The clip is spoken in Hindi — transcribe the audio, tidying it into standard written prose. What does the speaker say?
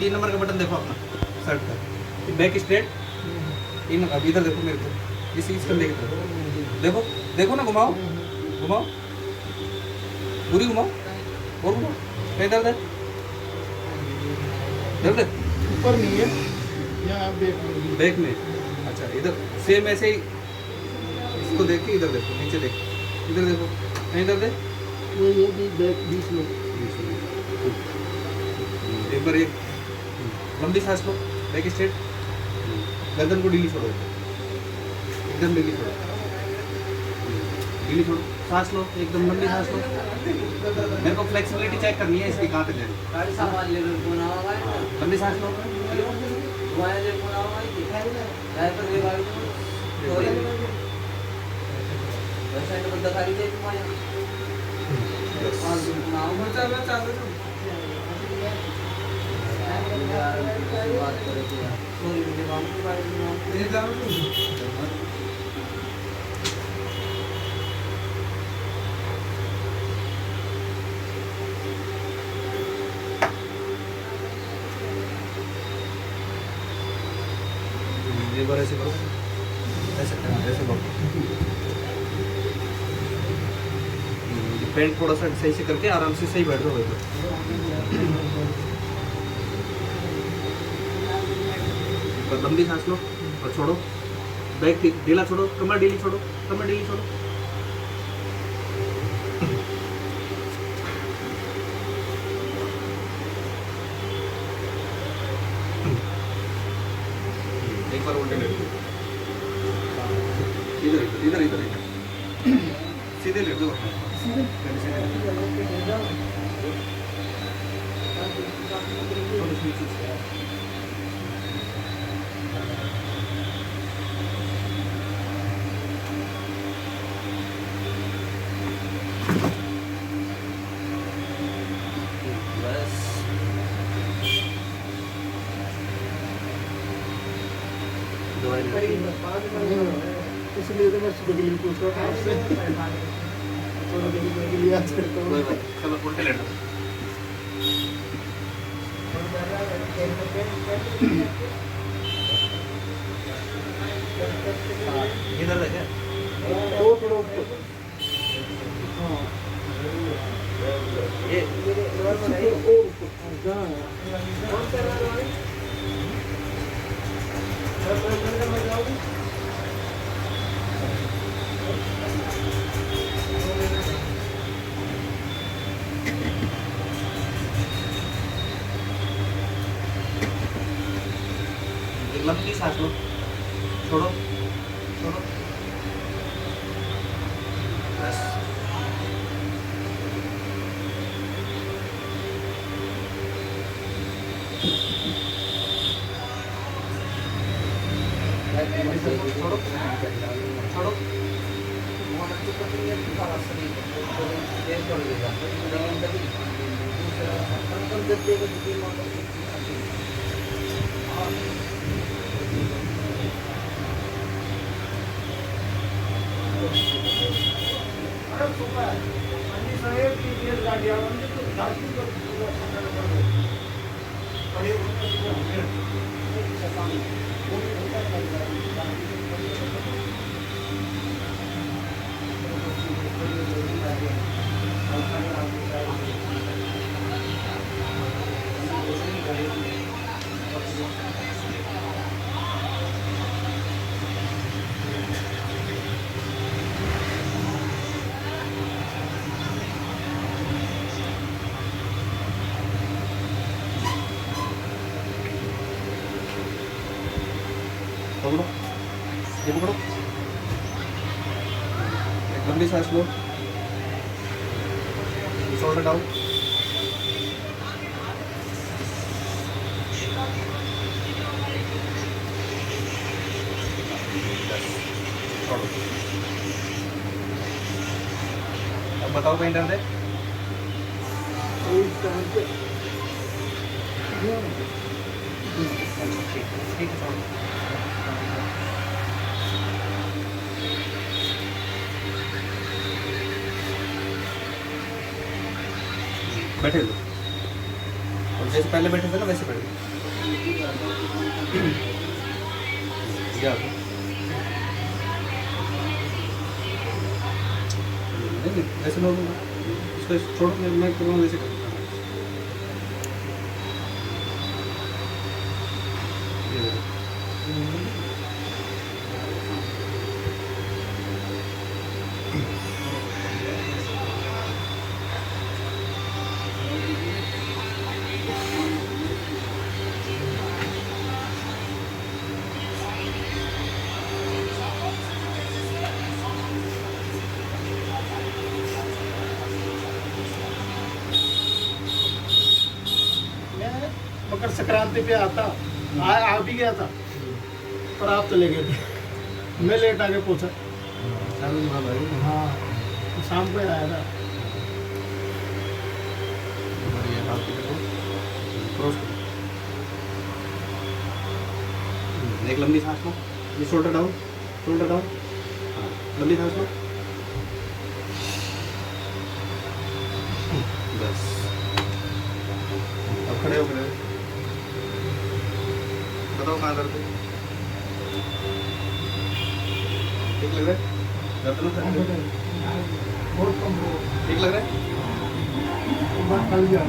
3 नंबर का बटन देखो अपना शर्ट का, बैक स्ट्रेट। इन अब इधर देखो मेरे को, इस कंधे की तरफ देखो, देखो ना, घुमाओ घुमाओ, पूरी घुमाओ और घुमाओ। कहीं दर्द है? दर्द है? ऊपर नहीं है, यहाँ बैक में। अच्छा, इधर सेम ऐसे ही इसको देख के इधर देखो, नीचे देखो, इधर देखो, कहीं दर्द है? ये भी बैक 20 लोग। एक बार एक लंबी सांस लो, बैक स्ट्रेट, गर्दन को ढीली छोड़ो, एकदम ढीली छोड़ो, ढीली छोड़ो, सांस लो, एकदम लंबी सांस लो। मेरे को फ्लेक्सिबिलिटी चेक करनी है इसकी, कहाँ तक जाएगी। लंबी सांस लो, एक बार ऐसे करो, ऐसे ऐसे करो। पेंट थोड़ा सा सही से करके आराम से सही बैठ जाओ। लंबी सांस लो और छोड़ो, बैक ढीला छोड़ो, कमर ढीली छोड़ो, कमर ढीली छोड़ो। एक बार उल्टे लेट, इधर इधर इधर इधर सीधे लेट दो, सीधे इसलिए तो मैं सुबह के लिए पूछ रहा था आपसे। थोड़ा देर के लिए आज करता हूँ। चलो उल्टे लेट दो। इधर है क्या? वो थोड़ा ऊपर। हाँ। ये और ऊपर। जहाँ है। लंबी सांस लो, छोड़ो छोड़ो, बस। छोड़ो छोड़ो, पकड़ो, ये पकड़ो, एक लंबी सांस लो, शोल्डर डाउन, छोड़ो। अब बताओ कहीं दर्द है? ठीक है, छोड़ो। बैठे लो और जैसे पहले बैठे थे ना वैसे बैठ गए। क्या नहीं ऐसे नॉर्मल इसको छोड़ो, मैं करूँगा वैसे करूँगा। मैं मकर संक्रांति पे आता आ भी गया था, पर आप चले गए थे। मैं लेट आके पहुंचा। हाँ, तो शाम को ही आया था। एक लंबी सांस लो, ये शोल्डर डाउन, शोल्डर डाउन। हाँ, लंबी सांस लो। बस अब खड़े हो, खड़े हो। बताओ कहाँ दर्द है? ठीक लग रहा है? दर्द ना था? बहुत कम ठीक लग रहा है? कल गया